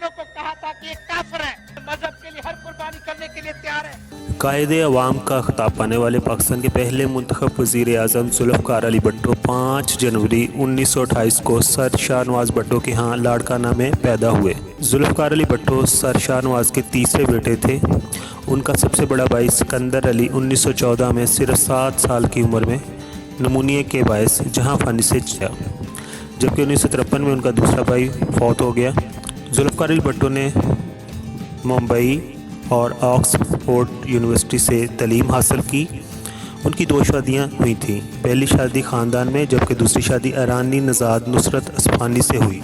को कहा था कि एक काफिर है, मजहब के लिए हर कुर्बानी करने के लिए तैयार है। कायदे अवाम का खिताब पाने वाले पाकिस्तान के पहले मुंतखब वज़ीर आज़म जुल्फ़िकार अली भुट्टो 5 जनवरी 1928 को सर शाहनवाज़ भुट्टो के यहाँ लाड़काना में पैदा हुए। जुल्फ़िकार अली भुट्टो सर शाहनवाज़ के तीसरे बेटे थे। उनका सबसे बड़ा भाई सिकंदर अली 1914 में सिर्फ 7 साल की उम्र में नमूनिया के बायस जहाँ फानी से गया, जबकि 1953 में उनका दूसरा भाई फौत हो गया। जुल्फ़िकार अली भुट्टो ने मुंबई और ऑक्सफोर्ड यूनिवर्सिटी से तालीम हासिल की। उनकी 2 शादियाँ हुई थीं। पहली शादी ख़ानदान में, जबकि दूसरी शादी ईरानी नज़ाद नुसरत असफ़ानी से हुई।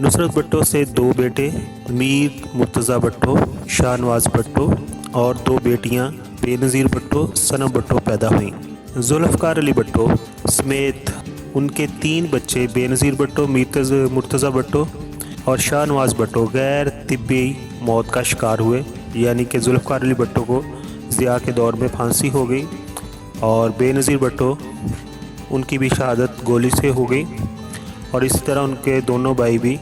नुसरत भुट्टो से 2 बेटे मीर मुर्तज़ा भुट्टो, शाहनवाज़ भुट्टो और 2 बेटियाँ बेनज़ीर भुट्टो, सनम भुट्टो पैदा हुईं। जुल्फ़िकार अली भुट्टो समेत उनके 3 बच्चे बेनज़ीर भुट्टो, मुर्तज़ा भुट्टो और शाहनवाज़ भुट्टो गैर तिब्बी मौत का शिकार हुए, यानी कि जुल्फ़िकार अली भुट्टो को ज़िया के दौर में फांसी हो गई और बेनज़ीर भुट्टो उनकी भी शहादत गोली से हो गई, और इसी तरह उनके दोनों भाई भी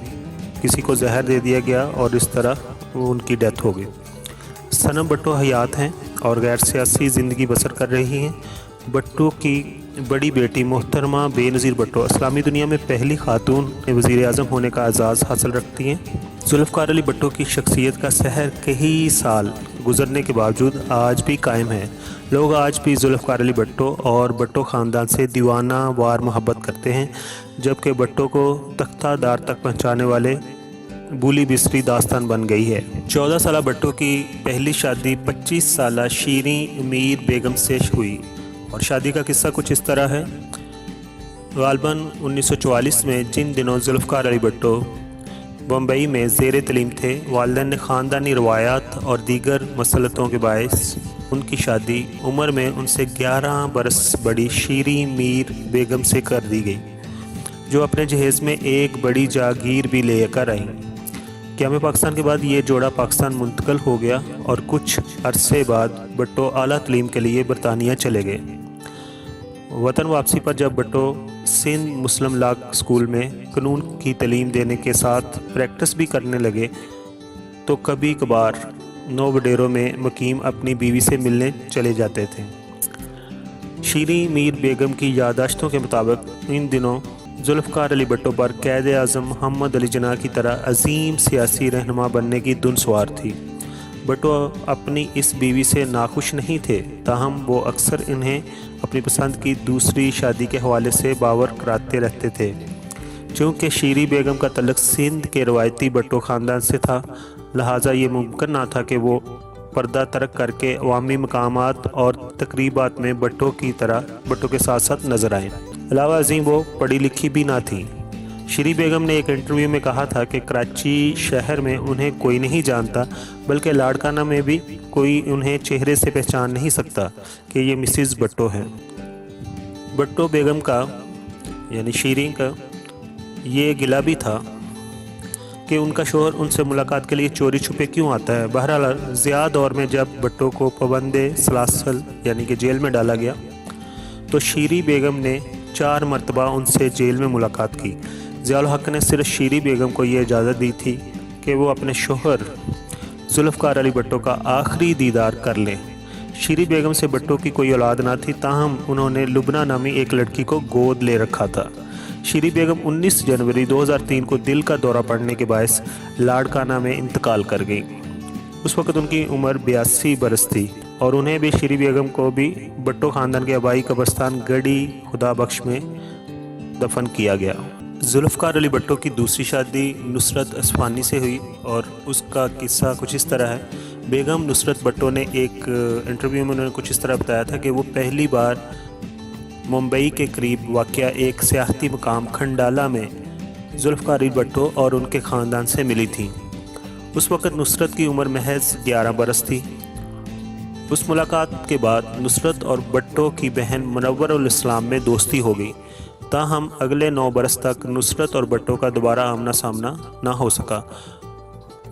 किसी को जहर दे दिया गया और इस तरह उनकी डेथ हो गई। सनम भुट्टो हयात हैं और गैर सियासी ज़िंदगी बसर कर रही हैं। भुट्टो की बड़ी बेटी मोहतरमा बेनज़ीर भुट्टो इस्लामी दुनिया में पहली खातून वज़ीर आज़म होने का एजाज़ हासिल रखती हैं। जुल्फ़िकार अली भुट्टो की शख्सियत का सहर कई साल गुजरने के बावजूद आज भी कायम है। लोग आज भी जुल्फ़िकार अली भुट्टो और भुट्टो ख़ानदान से दीवाना वार मोहब्बत करते हैं, जबकि भुट्टो को तख्तादार तक पहुँचाने वाले भूली बिसरी दास्तान बन गई है। 14 साल भुट्टो की पहली शादी 25 साल शीरीं मीर बेगम से हुई और शादी का किस्सा कुछ इस तरह है। ग़ालिबन 1944 में, जिन दिनों जुल्फ़िकार अली भुट्टो बम्बई में ज़ेर तलीम थे, वालिदैन ने ख़ानदानी रवायात और दीगर मसलतों के बायस उनकी शादी उम्र में उनसे 11 बरस बड़ी शीरीं मीर बेगम से कर दी गई, जो अपने जहेज़ में एक बड़ी जागीर भी लेकर आईं। क़याम पाकिस्तान के बाद ये जोड़ा पाकिस्तान मुंतकिल हो गया और कुछ अरसे बाद भुट्टो आला तलीम के लिए बरतानिया चले गए। वतन वापसी पर जब Bhutto Sindh Muslim law school में कानून की तालीम देने के साथ प्रैक्टिस भी करने लगे, तो कभी कभार नौ वडेरों में मुकीम अपनी बीवी से मिलने चले जाते थे। शीरीं मीर बेगम की यादाश्तों के मुताबिक इन दिनों जुल्फ़िकार अली भुट्टो पर क़ायद आज़म मोहम्मद अली जिन्ना की तरह अजीम सियासी रहनुमा बनने की धुन सवार थी। भुट्टो अपनी इस बीवी से नाखुश नहीं थे, ताहम वो अक्सर इन्हें अपनी पसंद की दूसरी शादी के हवाले से बावर कराते रहते थे। चूँकि शीरीं बेगम का तल्लुक़ सिंध के रवायती भुट्टो ख़ानदान से था, लिहाजा ये मुमकिन ना था कि वो पर्दा तरक करके अवामी मकामात और तकरीबात में भुट्टो की तरह भुट्टो के साथ साथ नज़र आएँ। अलावा अज़ीम वो पढ़ी लिखी भी ना थी। शीरीं बेगम ने एक इंटरव्यू में कहा था कि कराची शहर में उन्हें कोई नहीं जानता, बल्कि लाड़काना में भी कोई उन्हें चेहरे से पहचान नहीं सकता कि ये मिसिज़ भुट्टो हैं। भुट्टो बेगम का यानी शीरीं का ये गिला भी था कि उनका शोहर उनसे मुलाकात के लिए चोरी छुपे क्यों आता है। बहरहाल ज़िया दौर में जब भुट्टो को पाबंदे सलासल यानी कि जेल में डाला गया, तो शीरीं बेगम ने 4 मरतबा उनसे जेल में मुलाकात की। ज़ियाउल हक़ ने सिर्फ शीरीं बेगम को ये इजाज़त दी थी कि वो अपने शोहर जुल्फ़िकार अली भुट्टो का आखिरी दीदार कर लें। शीरीं बेगम से भुट्टो की कोई औलाद ना थी, ताहम उन्होंने लुबना नामी एक लड़की को गोद ले रखा था। शीरीं बेगम 19 जनवरी 2003 को दिल का दौरा पड़ने के बायस लाड़काना में इंतकाल कर गई। उस वक़्त उनकी उम्र 82 बरस थी और उन्हें भी शीरीं बेगम को भी भुट्टो ख़ानदान के आबाई कब्रिस्तान गढ़ी खुदा बख्श में दफन किया गया। जुल्फ़िकार अली भुट्टो की दूसरी शादी नुसरत असफ़ानी से हुई और उसका किस्सा कुछ इस तरह है। बेगम नुसरत भुट्टो ने एक इंटरव्यू में उन्होंने कुछ इस तरह बताया था कि वो पहली बार मुंबई के करीब वाक़या एक सियाहती मकाम खंडाला में जुल्फ़िकार अली भुट्टो और उनके ख़ानदान से मिली थी। उस वक़्त नुसरत की उम्र महज 11 बरस थी। उस मुलाकात के बाद नुसरत और भुट्टो की बहन मुनव्वरुल इस्लाम में दोस्ती हो गई, ताहम अगले 9 बरस तक नुसरत और भुट्टो का दोबारा आमना सामना ना हो सका।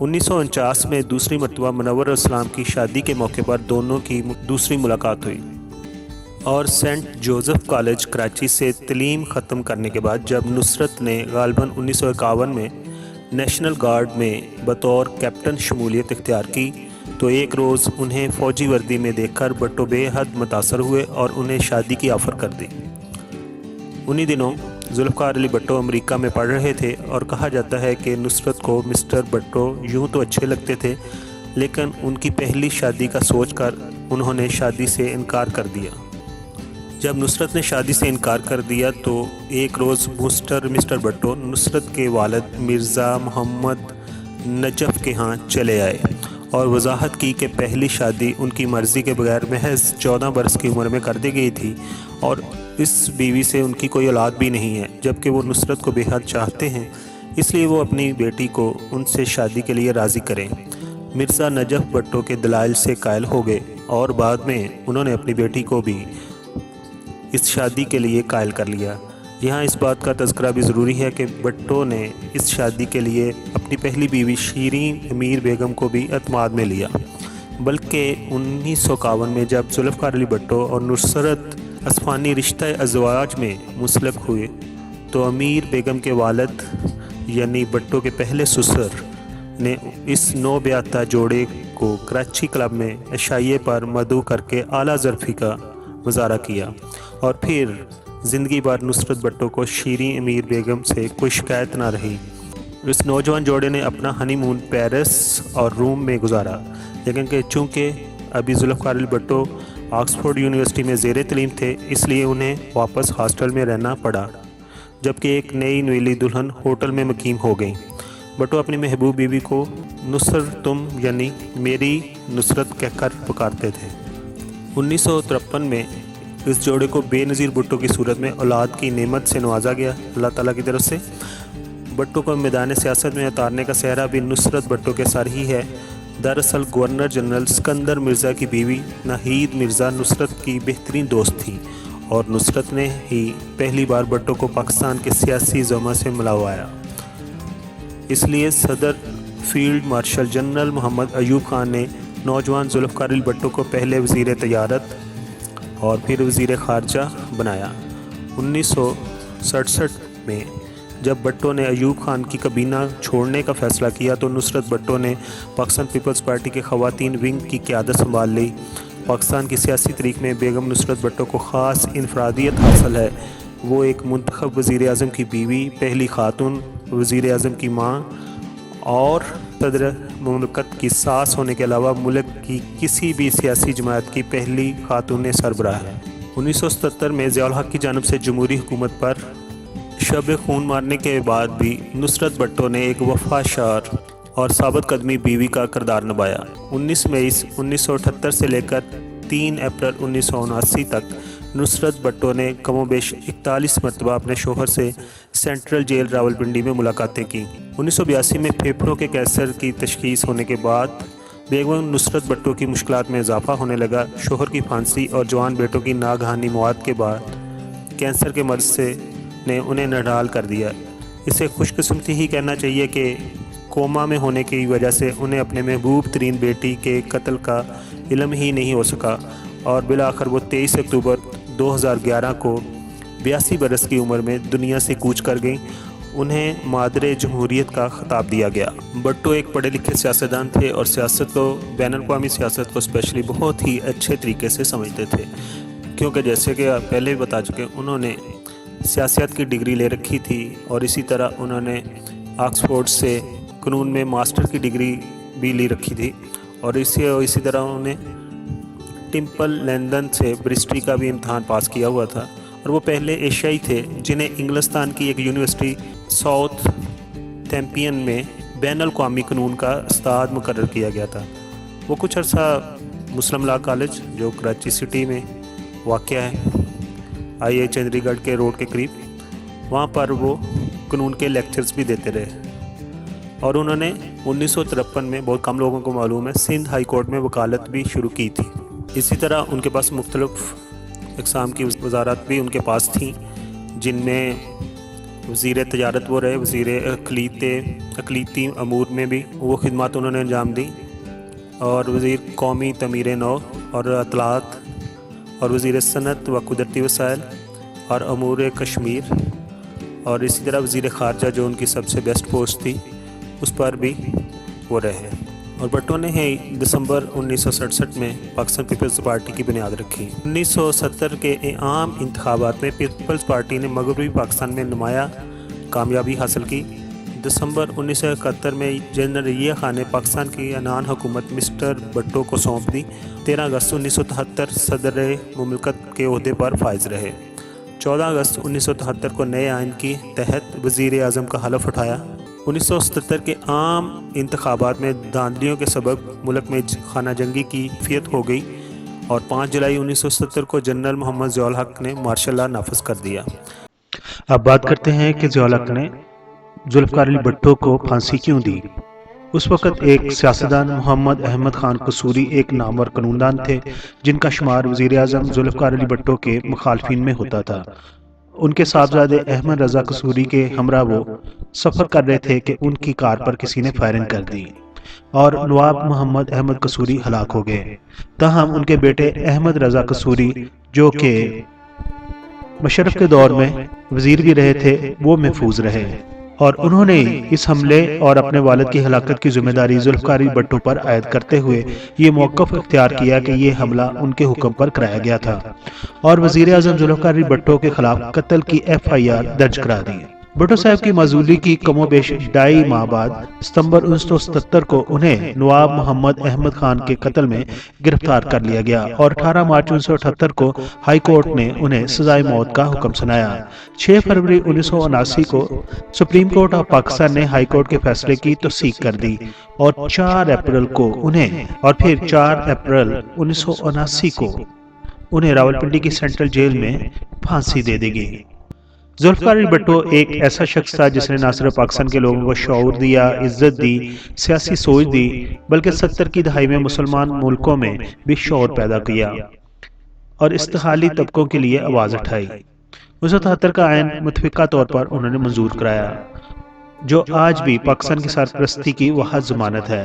1949 में दूसरी मरतबा मुनव्वरुल इस्लाम की शादी के मौके पर दोनों की दूसरी मुलाकात हुई। اور سینٹ جوزف کالج کراچی سے تعلیم ختم کرنے کے بعد جب نصرت نے غالباً 1951 میں نیشنل گارڈ میں بطور کیپٹن شمولیت اختیار کی تو ایک روز انہیں فوجی وردی میں دیکھ کر بھٹو بے حد متاثر ہوئے اور انہیں شادی کی آفر کر دی۔ انہی دنوں ذوالفقار علی بھٹو امریکہ میں پڑھ رہے تھے اور کہا جاتا ہے کہ نصرت کو مسٹر بھٹو یوں تو اچھے لگتے تھے لیکن ان کی پہلی شادی کا سوچ کر انہوں نے شادی سے انکار کر دیا۔ جب نصرت نے شادی سے انکار کر دیا تو ایک روز مسٹر بھٹو نصرت کے والد مرزا محمد نجف کے ہاں چلے آئے اور وضاحت کی کہ پہلی شادی ان کی مرضی کے بغیر محض 14 برس کی عمر میں کر دی گئی تھی اور اس بیوی سے ان کی کوئی اولاد بھی نہیں ہے، جبکہ وہ نصرت کو بے حد چاہتے ہیں، اس لیے وہ اپنی بیٹی کو ان سے شادی کے لیے راضی کریں۔ مرزا نجف بھٹو کے دلائل سے قائل ہو گئے اور بعد میں انہوں نے اپنی بیٹی کو بھی اس شادی کے لیے قائل کر لیا۔ یہاں اس بات کا تذکرہ بھی ضروری ہے کہ بھٹو نے اس شادی کے لیے اپنی پہلی بیوی شیریں امیر بیگم کو بھی اعتماد میں لیا، بلکہ 1951 میں جب ذوالفقار علی بھٹو اور نصرت اصفہانی رشتہ ازواج میں منسلک ہوئے تو امیر بیگم کے والد یعنی بھٹو کے پہلے سسر نے اس نو بیاہتا جوڑے کو کراچی کلب میں عشائیے پر مدعو کر کے اعلیٰ ظرفی کا مظاہرہ کیا اور پھر زندگی بھر نصرت بھٹو کو شیریں امیر بیگم سے کوئی شکایت نہ رہی۔ اس نوجوان جوڑے نے اپنا ہنی مون پیرس اور روم میں گزارا، لیکن کہ چونکہ ابھی ذوالفقار علی بھٹو آکسفورڈ یونیورسٹی میں زیر تعلیم تھے اس لیے انہیں واپس ہاسٹل میں رہنا پڑا، جبکہ ایک نئی نویلی دلہن ہوٹل میں مقیم ہو گئیں۔ بھٹو اپنی محبوب بیوی کو نصرتم یعنی میری نصرت کہہ کر پکارتے تھے۔ 1953 میں اس جوڑے کو بے نظیر بھٹو کی صورت میں اولاد کی نعمت سے نوازا گیا اللہ تعالیٰ کی طرف سے۔ بھٹو کو میدان سیاست میں اتارنے کا سہرا بھی نصرت بھٹو کے سر ہی ہے۔ دراصل گورنر جنرل اسکندر مرزا کی بیوی ناہید مرزا نصرت کی بہترین دوست تھی اور نصرت نے ہی پہلی بار بھٹو کو پاکستان کے سیاسی زعما سے ملوایا۔ اس لیے صدر فیلڈ مارشل جنرل محمد ایوب خان نے نوجوان ذوالفقار علی بھٹو کو پہلے وزیر تجارت اور پھر وزیر خارجہ بنایا۔ 1967 میں جب بھٹو نے ایوب خان کی کابینہ چھوڑنے کا فیصلہ کیا تو نصرت بھٹو نے پاکستان پیپلز پارٹی کے خواتین ونگ کی قیادت سنبھال لی۔ پاکستان کی سیاسی تاریخ میں بیگم نصرت بھٹو کو خاص انفرادیت حاصل ہے۔ وہ ایک منتخب وزیر اعظم کی بیوی، پہلی خاتون وزیر اعظم کی ماں اور صدر مملکت کی ساس ہونے کے علاوہ ملک کی کسی بھی سیاسی جماعت کی پہلی خاتون سربراہ ہے۔ 1977 میں ضیاء الحق کی جانب سے جمہوری حکومت پر شب خون مارنے کے بعد بھی نصرت بھٹو نے ایک وفادار اور ثابت قدمی بیوی کا کردار نبھایا۔ 19 مئی 1978 سے لے کر 3 اپریل 1979 تک نصرت بھٹو نے کم و بیش 41 مرتبہ اپنے شوہر سے سینٹرل جیل راولپنڈی میں ملاقاتیں کی۔ 1982 میں پھیپھڑوں کے کینسر کی تشخیص ہونے کے بعد بیگم نصرت بھٹو کی مشکلات میں اضافہ ہونے لگا۔ شوہر کی پھانسی اور جوان بیٹوں کی ناگہانی موت کے بعد کینسر کے مرض سے نے انہیں نڈھال کر دیا۔ اسے خوش قسمتی ہی کہنا چاہیے کہ کوما میں ہونے کی وجہ سے انہیں اپنے محبوب ترین بیٹی کے قتل کا علم ہی نہیں ہو سکا اور بالآخر وہ 23 اکتوبر 2011 کو 82 برس کی عمر میں دنیا سے کوچ کر گئیں۔ انہیں مادر جمہوریت کا خطاب دیا گیا۔ بھٹو ایک پڑھے لکھے سیاستدان تھے اور سیاست کو، بین الاقوامی سیاست کو اسپیشلی بہت ہی اچھے طریقے سے سمجھتے تھے، کیونکہ جیسے کہ آپ پہلے بھی بتا چکے انہوں نے سیاست کی ڈگری لے رکھی تھی اور اسی طرح انہوں نے آکسفورڈ سے قانون میں ماسٹر کی ڈگری بھی لی رکھی تھی اور اسی طرح انہوں نے ٹیمپل لندن سے برسٹری کا بھی امتحان پاس کیا ہوا تھا اور وہ پہلے ایشیائی تھے جنہیں انگلستان کی ایک یونیورسٹی ساؤتھ تھیمپین میں بین الاقوامی قانون کا استاد مقرر کیا گیا تھا۔ وہ کچھ عرصہ مسلم لا کالج جو کراچی سٹی میں واقع ہے، آئی اے چندری گڑھ کے روڈ کے قریب، وہاں پر وہ قانون کے لیکچرز بھی دیتے رہے اور انہوں نے 1953 میں، بہت کم لوگوں کو معلوم ہے، سندھ ہائی کورٹ میں وکالت بھی شروع کی تھی۔ اسی طرح ان کے پاس مختلف اقسام کی وزارات بھی ان کے پاس تھیں، جن میں وزیر تجارت وہ رہے، وزیر اقلیتی امور میں بھی وہ خدمات انہوں نے انجام دی، اور وزیر قومی تعمیر نو اور اطلاعات और वज़ीर सनत व कुदरती वसाइल और अमूर कश्मीर, और इसी तरह वज़ीर ख़ारजा जो उनकी सबसे बेस्ट पोस्ट थी उस पर भी वो रहे। और भुट्टो ने ही दिसंबर 1967 में पाकिस्तान पीपल्स पार्टी की बुनियाद रखी। 1970 के आम इंतखाबात में पीपल्स पार्टी ने मगरबी पाकिस्तान में नुमाया कामयाबी हासिल की। दिसंबर 1971 में जनरल रज़िया खान ने पाकिस्तान की अनान हुकूमत मिस्टर भुट्टो को सौंप दी। 13 अगस्त 1973 सदर मुमलकत के ओहदे पर फाइज रहे। 14 अगस्त 1973 को नए आइन के तहत वज़ीर आज़म का हलफ उठाया। 1977 के आम इंतखाबात में धांधलियों के सबब मुल्क में खाना जंगी की कैफियत हो गई और 5 जुलाई 1970 को जनरल मोहम्मद ज़ियाउल हक ने मार्शल लॉ नाफिज कर दिया। अब बात करते हैं कि ज़ियाउल हक ने जुल्फ़िकार अली भुट्टो को फांसी क्यों दी। उस वक़्त एक सियासतदान मोहम्मद अहमद खान कसूरी एक नामवर कानूनदान थे जिनका शुमार वज़ीर आज़म जुल्फ़िकार अली भुट्टो के मुखालफिन में होता था। उनके साहबजादे अहमद रज़ा कसूरी के हमरा वो सफ़र कर रहे थे कि उनकी कार पर किसी ने फायरिंग कर दी और नवाब मोहम्मद अहमद कसूरी हलाक हो गए। ताहम उनके बेटे अहमद रज़ा कसूरी जो कि मुशर्रफ के दौर में वज़ीर भी रहे थे वो महफूज रहे और उन्होंने इस हमले और अपने वालिद की हलाकत की जिम्मेदारी जुल्फ़िकार अली भुट्टो पर आयद करते हुए ये मौक़िफ़ इख्तियार किया कि ये हमला उनके हुक्म पर कराया गया था और वज़ीर आज़म जुल्फ़िकार अली भुट्टो के खिलाफ कत्ल की FIR दर्ज करा दी। भुट्टो साहब की माजूली की कमोबेश 2.5 माह बाद सितंबर 1977 को उन्हें नवाब मोहम्मद अहमद खान के कत्ल में गिरफ्तार कर लिया गया और 18 मार्च 1978 को हाई कोर्ट ने उन्हें सजाए मौत का हुक्म सुनाया। 6 फरवरी 1979 को सुप्रीम कोर्ट ऑफ पाकिस्तान ने हाई कोर्ट के फैसले की तौसीक कर दी और 4 अप्रैल को उन्हें और फिर 4 अप्रैल 1979 को उन्हें रावलपिंडी की सेंट्रल जेल में फांसी दे दी गई। जुल्फ़िकार अली भुट्टो एक ऐसा शख्स था जिसने न सिर्फ पाकिस्तान के लोगों को शऊर दिया, इज्जत दी, सियासी सोच दी, बल्कि 70 की दहाई में मुसलमान मुल्कों में भी शऊर पैदा किया और इस्तिहाली तबकों के लिए आवाज़ उठाई। 1973 का आइन मुतफ़िका तौर पर उन्होंने मंजूर कराया जो आज भी पाकिस्तान की सरपरस्ती की वाहिद ज़मानत है।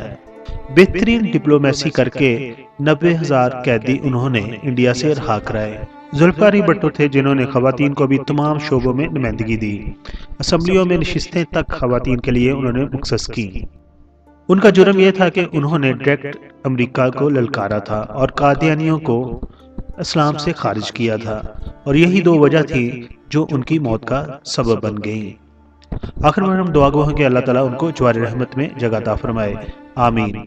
बेहतरीन डिप्लोमेसी करके 90,000 कैदी उन्होंने इंडिया से रहा कराए। जुल्फ़िकार अली भुट्टो थे जिन्होंने ख़वातीन को भी तमाम शोबों में नुमाइंदगी दी। असम्बलियों में नशिस्तें तक ख़वातीन के लिए उन्होंने मुख्तस की। उनका जुर्म यह था कि उन्होंने डायरेक्ट अमेरिका को ललकारा था और कादियानियों को इस्लाम से खारिज किया था और यही 2 वजह थी जो उनकी मौत का सबब बन गई। आखिर में हम दुआ गो हैं कि अल्लाह ताला उनको जवार रहमत में जगह अता फरमाए। आमीन।